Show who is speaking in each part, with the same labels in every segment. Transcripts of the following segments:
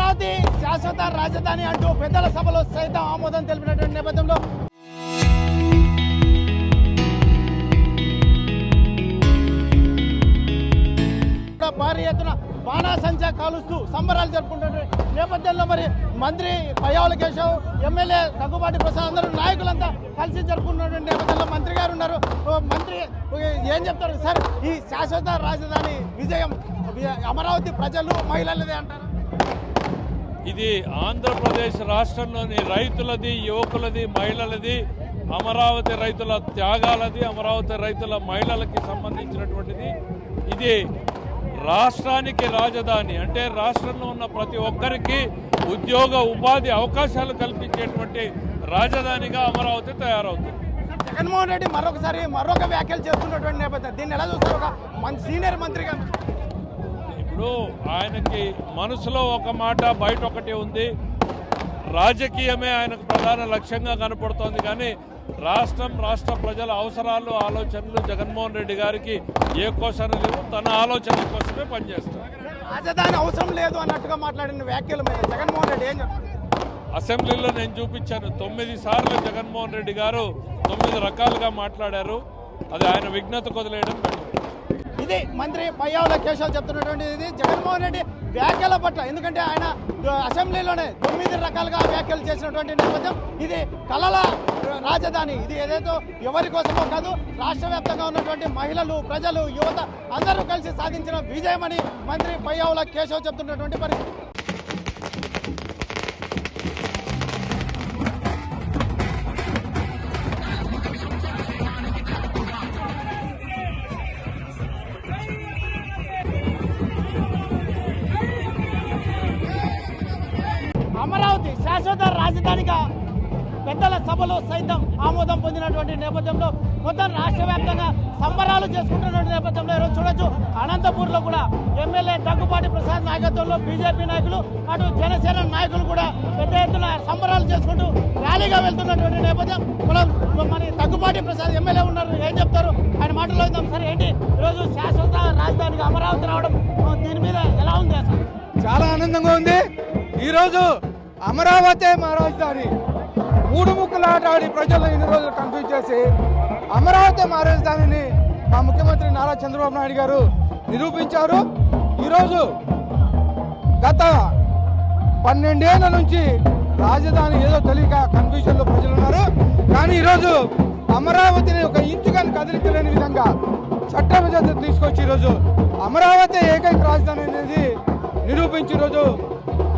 Speaker 1: అమరావతి శాశ్వత రాజధాని అంటూ పెద్దల సభలో సైతం ఆమోదం తెలిపినటువంటి నేపథ్యంలో భారీ ఎత్తున బాణాసంచా కాలుస్తూ సంబరాలు జరుపుకుంటున్న నేపథ్యంలో మరి మంత్రి పయ్యావుల కేశవ్, ఎమ్మెల్యే దగ్గుబాటి ప్రసాద్ అందరూ నాయకులంతా కలిసి జరుపుకుంటున్నటువంటి నేపథ్యంలో మంత్రి గారు ఉన్నారు. మంత్రి ఏం చెప్తారు సార్? ఈ శాశ్వత రాజధాని విజయం అమరావతి ప్రజలు మహిళలదే అంటారు.
Speaker 2: ఇది ఆంధ్రప్రదేశ్ రాష్ట్రంలోని రైతులది, యువకులది, మహిళలది, అమరావతి రైతుల త్యాగాలది, అమరావతి రైతుల మహిళలకి సంబంధించినటువంటిది. ఇది రాష్ట్రానికి రాజధాని అంటే రాష్ట్రంలో ఉన్న ప్రతి ఒక్కరికి ఉద్యోగ ఉపాధి అవకాశాలు కల్పించేటువంటి రాజధానిగా అమరావతి తయారవుతుంది.
Speaker 1: జగన్మోహన్ రెడ్డి మరొక వ్యాఖ్యలు చేస్తున్నటువంటి నేపథ్యం దీన్ని ఎలా చూస్తారు? ఒక సీనియర్ మంత్రిగా
Speaker 2: ఇప్పుడు ఆయనకి మనసులో ఒక మాట, బయట ఒకటి ఉంది. రాజకీయమే ఆయనకు ప్రధాన లక్ష్యంగా కనపడుతోంది. కానీ రాష్ట్ర ప్రజల అవసరాలు, ఆలోచనలు జగన్మోహన్ రెడ్డి గారికి ఏ కోసం లేవు. తన ఆలోచనల కోసమే పనిచేస్తారు.
Speaker 1: రాజధాని అవసరం లేదు అన్నట్టుగా మాట్లాడిన వ్యాఖ్యల మీద జగన్మోహన్ రెడ్డి ఏం చెప్తారు?
Speaker 2: అసెంబ్లీలో నేను చూపించాను. 9 సార్లు జగన్మోహన్ రెడ్డి గారు 9 రకాలుగా మాట్లాడారు. అది ఆయన విఘ్నత కొదిలేయడం.
Speaker 1: ఇది మంత్రి పయ్యావుల కేశవ్ చెప్తున్నటువంటి ఇది జగన్మోహన్ రెడ్డి వ్యాఖ్యల పట్ల. ఎందుకంటే ఆయన అసెంబ్లీలోనే 9 రకాలుగా వ్యాఖ్యలు చేసినటువంటి నేపథ్యం. ఇది కళల రాజధాని, ఇది ఏదైతే ఎవరి కోసమో కాదు, రాష్ట్ర వ్యాప్తంగా ఉన్నటువంటి మహిళలు, ప్రజలు, యువత అందరూ కలిసి సాధించిన విజయమని మంత్రి పయ్యావుల కేశవ్ చెప్తున్నటువంటి పరిస్థితి. అమరావతి శాశ్వత రాజధానిగా పెద్దల సభలో సైతం ఆమోదం పొందినటువంటి నేపథ్యంలో మొత్తం రాష్ట్ర వ్యాప్తంగా సంబరాలు చేసుకుంటున్న నేపథ్యంలో ఈరోజు చూడొచ్చు అనంతపూర్లో కూడా ఎమ్మెల్యే దగ్గుబాటి ప్రసాద్ నాయకత్వంలో బీజేపీ నాయకులు, అటు జనసేన నాయకులు కూడా పెద్ద ఎత్తున సంబరాలు చేసుకుంటూ ర్యాలీగా వెళ్తున్నటువంటి నేపథ్యం. మన దగ్గుబాటి ప్రసాద్ ఎమ్మెల్యే ఉన్నారు, ఏం చెప్తారు ఆయన మాటల్లో ఇద్దాం. సరే, ఏంటి ఈరోజు శాశ్వత రాజధానిగా అమరావతి రావడం, దీని మీద ఎలా ఉంది అసలు?
Speaker 3: చాలా ఆనందంగా ఉంది. ఈరోజు అమరావతి మా రాజధాని 3 ముక్కలాట ఆడి ప్రజలు ఇన్ని రోజులు కన్ఫ్యూజ్ చేసి అమరావతి మా రాజధానిని మా ముఖ్యమంత్రి నారా చంద్రబాబు నాయుడు గారు నిరూపించారు. ఈరోజు గత 12 ఏళ్ల నుంచి రాజధాని ఏదో తెలియక కన్ఫ్యూజన్లో ప్రజలు ఉన్నారు. కానీ ఈరోజు అమరావతిని ఒక ఇంచుగాని కదిలించలేని విధంగా చట్టం తీసుకొచ్చి ఈరోజు అమరావతి ఏకైక రాజధాని అనేది నిరూపించి ఈరోజు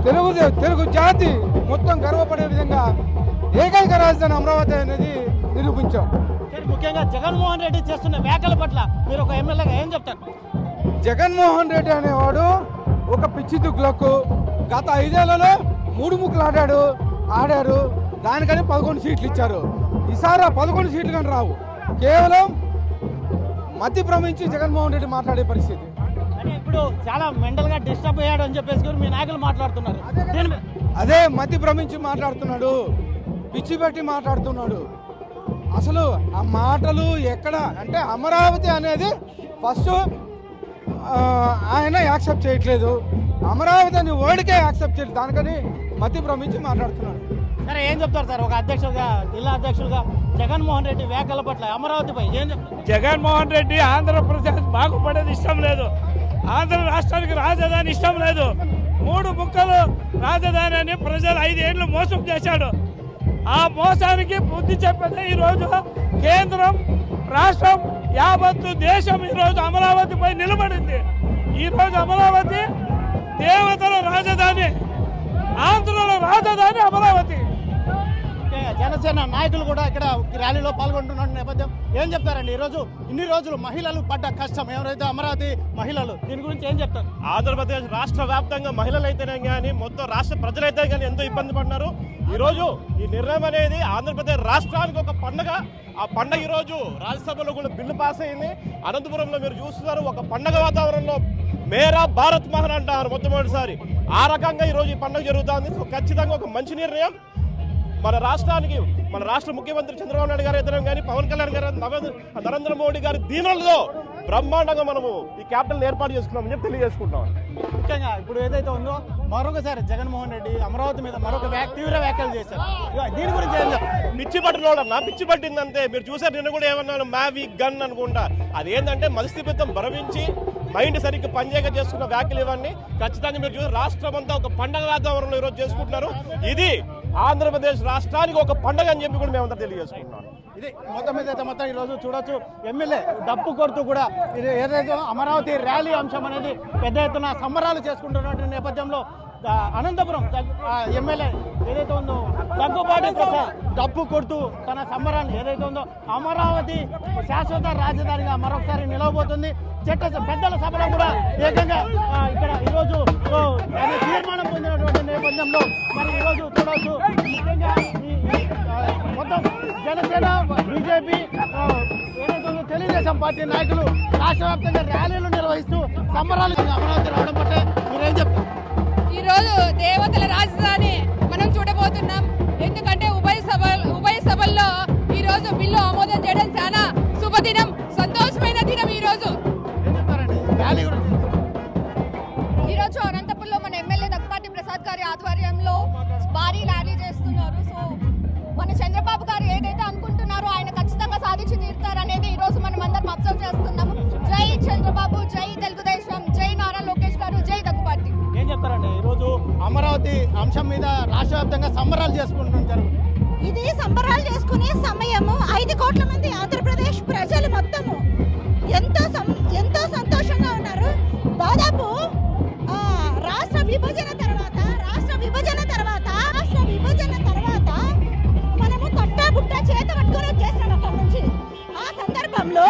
Speaker 3: తెలుగు జాతి మొత్తం గర్వపడే విధంగా ఏకైక రాజధాని అమరావతి అనేది నిరూపించాం.
Speaker 1: ముఖ్యంగా జగన్మోహన్ రెడ్డి చేస్తున్న వ్యాఖ్యల పట్ల మీరు ఒక ఎమ్మెల్యేగా ఏం చెప్తారు?
Speaker 3: జగన్మోహన్ రెడ్డి అనేవాడు ఒక పిచ్చి దుగ్గులకు గత 5 ఏళ్లలో 3 ముక్కలు ఆడారు. దానికని 11 సీట్లు ఇచ్చారు. ఈసారి 11 సీట్లు కానీ రావు. కేవలం మతి భ్రమించి జగన్మోహన్ రెడ్డి మాట్లాడే పరిస్థితి.
Speaker 1: ఇప్పుడు చాలా మెంటల్ గా డిస్టర్బ్ అయ్యాడు అని చెప్పేసి మీ నాయకులు మాట్లాడుతున్నారు.
Speaker 3: అదే మతి భ్రమించి మాట్లాడుతున్నాడు, పిచ్చి పెట్టి మాట్లాడుతున్నాడు. అసలు ఆ మాటలు ఎక్కడ అంటే అమరావతి అనేది ఫస్ట్ ఆయన యాక్సెప్ట్ చేయట్లేదు. అమరావతిని వర్డ్కే యాక్సెప్ట్ చేయలేదు. దానికని మతి భ్రమించి మాట్లాడుతున్నాడు.
Speaker 1: సరే, ఏం చెప్తారు సార్ ఒక అధ్యక్షులుగా, జిల్లా అధ్యక్షులుగా జగన్మోహన్ రెడ్డి వ్యాఖ్యల పట్ల అమరావతిపై ఏం చెప్తారు?
Speaker 2: జగన్మోహన్ రెడ్డి ఆంధ్రప్రదేశ్ బాగుపడేది ఇష్టం లేదు. ఆంధ్ర రాష్ట్రానికి రాజధాని ఇష్టం లేదు. 3 ముక్కలు రాజధాని అని ప్రజలు 5 ఏళ్లు మోసం చేశాడు. ఆ మోసానికి బుద్ధి చెప్పేదే ఈరోజు కేంద్రం, రాష్ట్రం, యావత్తు దేశం ఈరోజు అమరావతిపై నిలబడింది. ఈరోజు అమరావతి దేవతల రాజధాని, ఆంధ్రలో రాజధాని అమరావతి.
Speaker 1: జనసేన నాయకులు కూడా ఇక్కడ ర్యాలీలో పాల్గొంటున్న నేపథ్యం ఏం చెప్తారండి? ఈరోజు ఇన్ని రోజులు మహిళలు పడ్డ కష్టం, ఎవరైతే అమరావతి మహిళలు, దీని గురించి ఏం చెప్తారు?
Speaker 4: ఆంధ్రప్రదేశ్ రాష్ట్ర వ్యాప్తంగా మహిళలు అయితేనే కానీ మొత్తం రాష్ట్ర ప్రజలైతే కానీ ఎంతో ఇబ్బంది పడినారు. ఈరోజు ఈ నిర్ణయం అనేది ఆంధ్రప్రదేశ్ రాష్ట్రానికి ఒక పండుగ. ఆ పండుగ ఈరోజు రాజ్యసభలో కూడా బిల్లు పాస్ అయింది. అనంతపురంలో మీరు చూస్తున్నారు, ఒక పండుగ వాతావరణంలో మేరా భారత్ మహన్ అంటారు మొట్టమొదటిసారి. ఆ రకంగా ఈరోజు ఈ పండుగ జరుగుతుంది. సో ఖచ్చితంగా ఒక మంచి నిర్ణయం. మన రాష్ట్రానికి మన రాష్ట్ర ముఖ్యమంత్రి చంద్రబాబు నాయుడు గారు అయితే కానీ, పవన్ కళ్యాణ్ గారు, నరేంద్ర మోడీ గారి దీనులతో బ్రహ్మాండంగా మనము ఈ క్యాపిటల్ ఏర్పాటు చేసుకున్నామని చెప్పి తెలియజేసుకుంటాం.
Speaker 1: ముఖ్యంగా ఇప్పుడు ఏదైతే ఉందో మరొకసారి జగన్మోహన్ రెడ్డి అమరావతి మీద మరొక తీవ్ర వ్యాఖ్యలు చేశారు. దీని గురించి ఏం చెప్తారు?
Speaker 4: పిచ్చి పట్టినోడన్నా పిచ్చి పట్టిందంతే. మీరు చూసారు నిన్న కూడా ఏమన్నాను, మ్యావీ గన్ అనుకుంటా. అదేంటంటే మత్స్యపిత్తం భరవించి మైండ్ సరిగ్గా పనిచేయక చేసుకున్న వ్యాఖ్యలు ఇవన్నీ ఖచ్చితంగా మీరు చూసి రాష్ట్రం అంతా ఒక పండగ వాతావరణంలో ఈరోజు చేసుకుంటున్నారు. ఇది ఆంధ్రప్రదేశ్ రాష్ట్రానికి ఒక పండగ అని చెప్పి కూడా మేమంతా తెలియజేసుకుంటున్నాం.
Speaker 1: ఇది మొత్తం మీద అయితే మొత్తం ఈరోజు చూడొచ్చు ఎమ్మెల్యే డప్పు కొడుతూ కూడా ఇది ఏదైతే అమరావతి ర్యాలీ అంశం అనేది పెద్ద ఎత్తున సంబరాలు చేసుకుంటున్నటువంటి నేపథ్యంలో అనంతపురం ఎమ్మెల్యే ఏదైతే ఉందో దగ్గుబాటి ప్రసాద్ డప్పు కొడుతూ తన సంబరాన్ని ఏదైతే ఉందో అమరావతి శాశ్వత రాజధానిగా మరొకసారి నిలవబోతుంది. పెద్దల సభలో కూడా ఏకంగా ఇక్కడ ఈరోజు తీర్మానం పొందినటువంటి నేపథ్యంలో మరి ఈరోజు చూడవచ్చు ముఖ్యంగా మొత్తం జనసేన బీజేపీ ఏదైతే తెలుగుదేశం పార్టీ నాయకులు రాష్ట్ర వ్యాప్తంగా ర్యాలీలు నిర్వహిస్తూ సంబరాలు అమరావతి రావడం పట్ల మీరేం చెప్తారు?
Speaker 5: ఈరోజు దేవతల రాజధాని మనం చూడబోతున్నాం. ఎందుకంటే ఉభయ సభల్లో ఈ రోజు బిల్లు ఆమోదం చేయడం చాలా శుభదినం, సంతోషమైన దినం. ఈ రోజు అనంతపురంలో మన ఎమ్మెల్యే దగ్గుబాటి ప్రసాద్ గారి ఆధ్వర్యంలో భారీ ర్యాలీ చేస్తున్నారు. సో మన చంద్రబాబు గారు ఏదైతే అనుకుంటున్నారో ఆయన ఖచ్చితంగా సాధించి తీరుతారనేది ఈ రోజు మనం అందరం అబ్జర్వ్ చేస్తున్నాము. జై చంద్రబాబు, జై తెలుగుదేశం, జై నారా లోకేష్ గారు, జై దగ్గుబాటి.
Speaker 1: ఏం చెప్తారండి? ఈరోజు అమరావతి అంశం మీద రాష్ట్ర వ్యాప్తంగా సంబరాలు చేసుకుంటున్నారు.
Speaker 6: ఇది సంబరాలు చేసుకునే సమయము. 5 కోట్ల మంది ఆంధ్రప్రదేశ్ ప్రజలు మొత్తము ఎంతో సంతోషంగా ఉన్నారు. దాదాపు రాష్ట్ర విభజన తర్వాత మనము తట్టాబుట్ట చేత పట్టుకొని వచ్చేస్తాం అక్కడి నుంచి. ఆ సందర్భంలో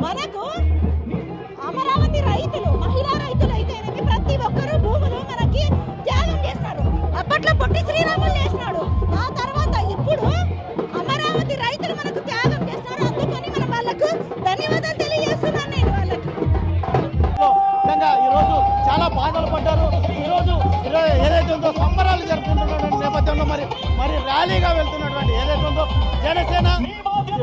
Speaker 6: మనకు అమరావతి రైతులు, మహిళా రైతులు అయితేనేమి ప్రతి ఒక్కరూ భూములు మనకి త్యాగం చేస్తారు. అప్పట్లో పొట్టి శ్రీరాములు చేసినాడు. ఆ తర్వాత ఇప్పుడు అమరావతి రైతులు మనకు త్యాగం చేస్తారు. అందుకని మనం వాళ్ళకు ధన్యవాదాలు తెలియజేస్తున్నాను నేను వాళ్ళకు.
Speaker 1: ఈరోజు చాలా బాధలు పడ్డారు. ఈరోజు ఏదైతే ఉందో సంబరాలు జరుపుకుంటున్నటువంటి నేపథ్యంలో మరి ర్యాలీగా వెళ్తున్నటువంటి ఏదైతే ఉందో జనసేన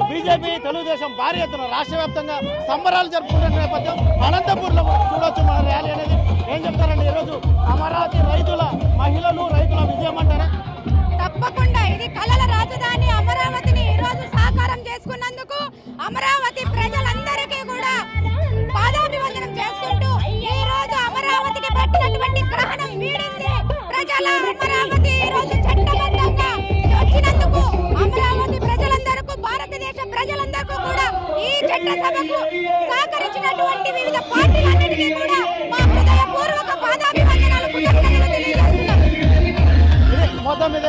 Speaker 1: బీజేపీ తెలుగుదేశం భారీ ఎత్తున రాష్ట్ర వ్యాప్తంగా సంబరాలు జరుపుకుంటున్న నేపథ్యం అనంతపూర్లో చూడొచ్చు మన ర్యాలీ అనేది. ఏం చెప్తారండి? ఈరోజు అమరావతి మహిళలు రైతుల విజయం అంటారా?
Speaker 5: తప్పకుండా ఇది కళల రాజధాని అమరావతిని ఈ రోజు సాకారం చేసుకున్నందుకు అమరావతి ప్రజలందరికీ కూడా పాదాభివందనం చేసుకుంటూ ఈ రోజు అమరావతికి పట్టినటువంటి గ్రహణం వీడింది. ప్రజల అమరావతి ఈ రోజు చట్టబద్ధంగా వచ్చినందుకు అమరావతి ప్రజలందరికీ, భారతదేశ ప్రజలందరికీ కూడా ఈ చట్టసభకు సహకరించినటువంటి వివిధ పార్టీలన్నిటికీ కూడా మా హృదయపూర్వక పాదాభివందనాలు తెలియజేస్తున్నాం.
Speaker 1: మొత్తం మీద